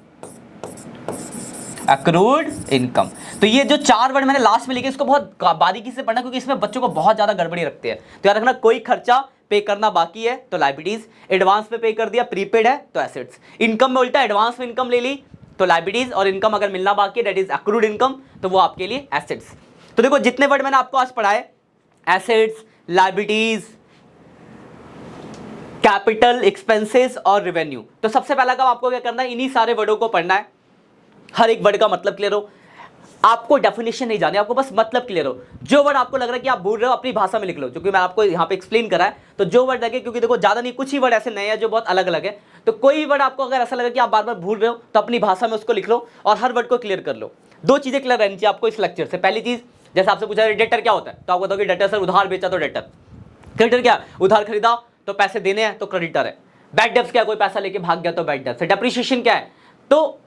Accrued income. तो ये जो 4 वर्ड मैंने लास्ट में लिखे, इसको बहुत बारीकी से पढ़ना, क्योंकि इसमें बच्चों को बहुत ज्यादा गड़बड़ी रखते हैं। तो याद रखना, कोई खर्चा पे करना बाकी है तो लायबिलिटीज, एडवांस में पे कर दिया, प्रीपेड है तो एसेट्स। इनकम में उल्टा, एडवांस में इनकम ले ली तो लायबिलिटीज, और इनकम अगर मिलना बाकी है दैट इज एक्रूड इनकम, तो वो आपके लिए एसेट्स। तो देखो जितने वर्ड मैंने आपको आज पढ़ाए, एसेट्स, लायबिलिटीज, कैपिटल, एक्सपेंसेस और रेवेन्यू, तो सबसे पहला काम आपको क्या करना है? इन्हीं सारे वर्डों को पढ़ना है, हर एक वर्ड का मतलब क्लियर हो। आपको डेफिनेशन नहीं जाने, आपको बस मतलब क्लियर हो। जो वर्ड आपको लग रहा है कि आप भूल रहे हो, अपनी भाषा में लिख लो, क्योंकि मैं आपको यहाँ पे एक्सप्लेन करा है। तो जो वर्ड लगे, क्योंकि देखो ज्यादा नहीं, कुछ ही वर्ड ऐसे नए हैं जो बहुत अलग अलग है, तो कोई भी वर्ड आपको अगर ऐसा लगे कि आप बार बार भूल रहे हो, तो अपनी भाषा में उसको लिख लो और हर वर्ड को क्लियर कर लो। 2 चीजें क्लियर रहनी चाहिए आपको इस लेक्चर से। पहली चीज, जैसे आपसे पूछा डेटर क्या होता है, तो आप बताओगे डेटर सर उधार बेचा तो डेटर। क्रेडिटर क्या? उधार खरीदा तो पैसे देने हैं तो क्रेडिटर है। बैड डेब्ट्स क्या? कोई पैसा लेके भाग गया तो बैड डेब्ट्स है। डेप्रिसिएशन क्या है? तो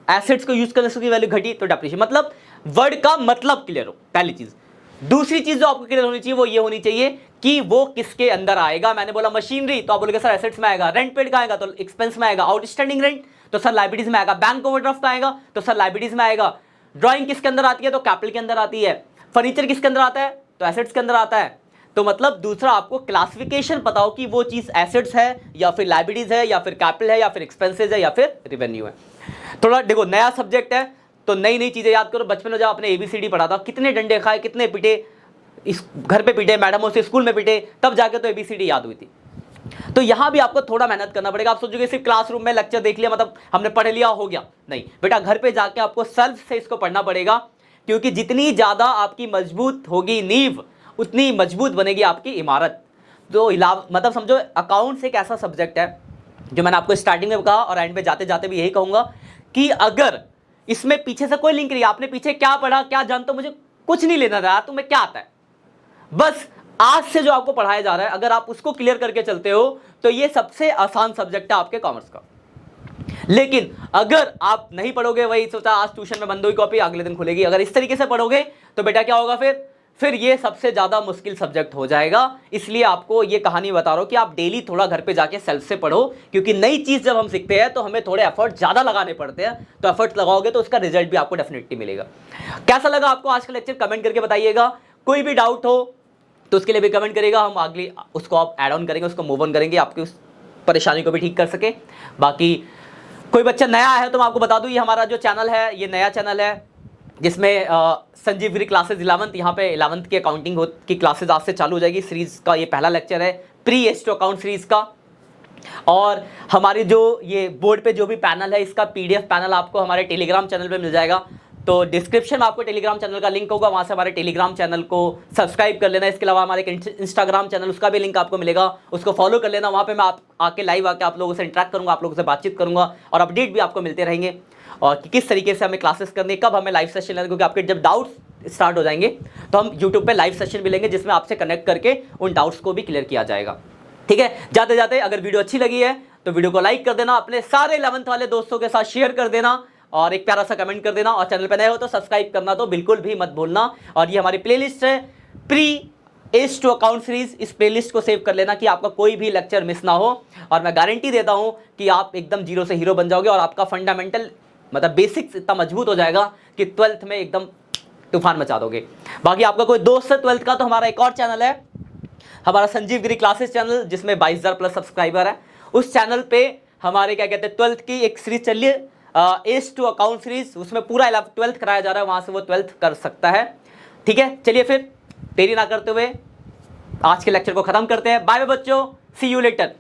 एसेट्स को यूज करने से उसकी वैल्यू घटी तो डेप्रिसिएशन। मतलब वर्ड का मतलब क्लियर हो, पहली चीज। दूसरी चीज जो आपको क्लियर होनी चाहिए वो ये होनी चाहिए कि वो किसके अंदर आएगा। मैंने बोला मशीनरी, तो आप बोलोगे सर एसेट्स में आएगा। रेंट पेड का आएगा तो एक्सपेंस में आएगा। आउटस्टैंडिंग रेंट तो सर लायबिलिटीज में आएगा। बैंक ओवरड्राफ्ट आएगा तो सर लायबिलिटीज में आएगा। ड्राइंग किसके अंदर आती है? तो कैपिटल के अंदर आती है। फर्नीचर किसके अंदर आता है? तो एसेट्स के अंदर आता है। तो मतलब दूसरा, आपको क्लासिफिकेशन पता हो कि वो चीज एसेट्स है या फिर लायबिलिटीज है या फिर कैपिटल है या फिर एक्सपेंसेस है या फिर रेवेन्यू है। थोड़ा देखो नया सब्जेक्ट है तो नई नई चीजें याद करो। बचपन में जब आपने ABCD पढ़ा था, कितने डंडे खाए, कितने पिटे, इस घर पे पिटे, मैडमों से, स्कूल में पिटे, तब जाके तो ABCD याद हुई थी। तो यहां भी आपको थोड़ा मेहनत करना पड़ेगा। आप सोचोगे सिर्फ क्लासरूम में लेक्चर देख लिया मतलब हमने पढ़ लिया हो गया, नहीं बेटा, घर पे जाके आपको सेल्फ से इसको पढ़ना पड़ेगा, क्योंकि जितनी ज्यादा आपकी मजबूत होगी नींव उतनी मजबूत बनेगी आपकी इमारत। तो मतलब समझो अकाउंट्स एक ऐसा सब्जेक्ट है जो मैंने आपको स्टार्टिंग में कहा और एंड में जाते जाते भी यही कहूंगा कि अगर इसमें पीछे से कोई लिंक नहीं, आपने पीछे क्या पढ़ा क्या जानते हो मुझे कुछ नहीं लेना था, तुम्हें क्या आता है, बस आज से जो आपको पढ़ाया जा रहा है अगर आप उसको क्लियर करके चलते हो तो ये सबसे आसान सब्जेक्ट है आपके कॉमर्स का। लेकिन अगर आप नहीं पढ़ोगे, वही सोचा आज ट्यूशन में बंद हुई कॉपी अगले दिन खुलेगी, अगर इस तरीके से पढ़ोगे तो बेटा क्या होगा, फिर ये सबसे ज्यादा मुश्किल सब्जेक्ट हो जाएगा। इसलिए आपको ये कहानी बता रहा हूं कि आप डेली थोड़ा घर पे जाके सेल्फ से पढ़ो, क्योंकि नई चीज जब हम सीखते हैं तो हमें थोड़े एफर्ट ज्यादा लगाने पड़ते हैं, तो एफर्ट लगाओगे तो उसका रिजल्ट भी आपको डेफिनेटली मिलेगा। कैसा लगा आपको आज का लेक्चर कमेंट करके बताइएगा। कोई भी डाउट हो तो उसके लिए भी कमेंट करेगा, हम अगली उसको आप ऐड ऑन करेंगे, उसको मूव ऑन करेंगे, आपकी उस परेशानी को भी ठीक कर सके। बाकी कोई बच्चा नया है तो मैं आपको बता दूं ये हमारा जो चैनल है ये नया चैनल है जिसमें संजीव गिरी क्लासेज 11th, यहाँ पे 11th की अकाउंटिंग की क्लासेज आज से चालू हो जाएगी। सीरीज का ये पहला लेक्चर है प्री एच2 अकाउंट सीरीज का। और हमारी जो ये बोर्ड पे जो भी पैनल है इसका पीडीएफ पैनल आपको हमारे टेलीग्राम चैनल पे मिल जाएगा। तो डिस्क्रिप्शन में आपको टेलीग्राम चैनल का लिंक होगा, वहां से हमारे टेलीग्राम चैनल को सब्सक्राइब कर लेना। इसके अलावा हमारे इंस्टाग्राम चैनल उसका भी लिंक आपको मिलेगा, उसको फॉलो कर लेना। वहां पे मैं आके लाइव आके आप लोगों से इंटरेक्ट करूंगा, आप लोगों से बातचीत करूंगा और अपडेट भी आपको मिलते रहेंगे और कि किस तरीके से हमें क्लासेस करनी है, कब हमें लाइव सेशन लेना है, क्योंकि आपके जब डाउट्स स्टार्ट हो जाएंगे तो हम यूट्यूब पे लाइव सेशन भी लेंगे जिसमें आपसे कनेक्ट करके उन डाउट्स को भी क्लियर किया जाएगा। ठीक है, जाते जाते अगर वीडियो अच्छी लगी है तो वीडियो को लाइक कर देना, अपने सारे 11th वाले दोस्तों के साथ शेयर कर देना और एक प्यारा सा कमेंट कर देना। और चैनल पे नए हो तो सब्सक्राइब करना तो बिल्कुल भी मत भूलना। और ये हमारी प्लेलिस्ट है प्री एच2 अकाउंट सीरीज, इस प्लेलिस्ट को सेव कर लेना कि आपका कोई भी लेक्चर मिस ना हो। और मैं गारंटी देता हूं कि आप एकदम जीरो से हीरो बन जाओगे और आपका फंडामेंटल मतलब बेसिक्स इतना मजबूत हो जाएगा कि 12th में एकदम तूफान मचा दोगे। बाकी आपका कोई दोस्त है 12th का तो हमारा एक और चैनल है, हमारा संजीव गिरी क्लासेस चैनल, जिसमें 22,000 प्लस सब्सक्राइबर है। उस चैनल पे हमारे क्या कहते हैं 12th की एक सीरीज चल रही है एच2 अकाउंट सीरीज, उसमें पूरा 12th कराया जा रहा है, वहां से वो 12th कर सकता है। ठीक है, चलिए फिर देरी ना करते हुए आज के लेक्चर को खत्म करते हैं। बाय बाय बच्चों, सी यू लेटर।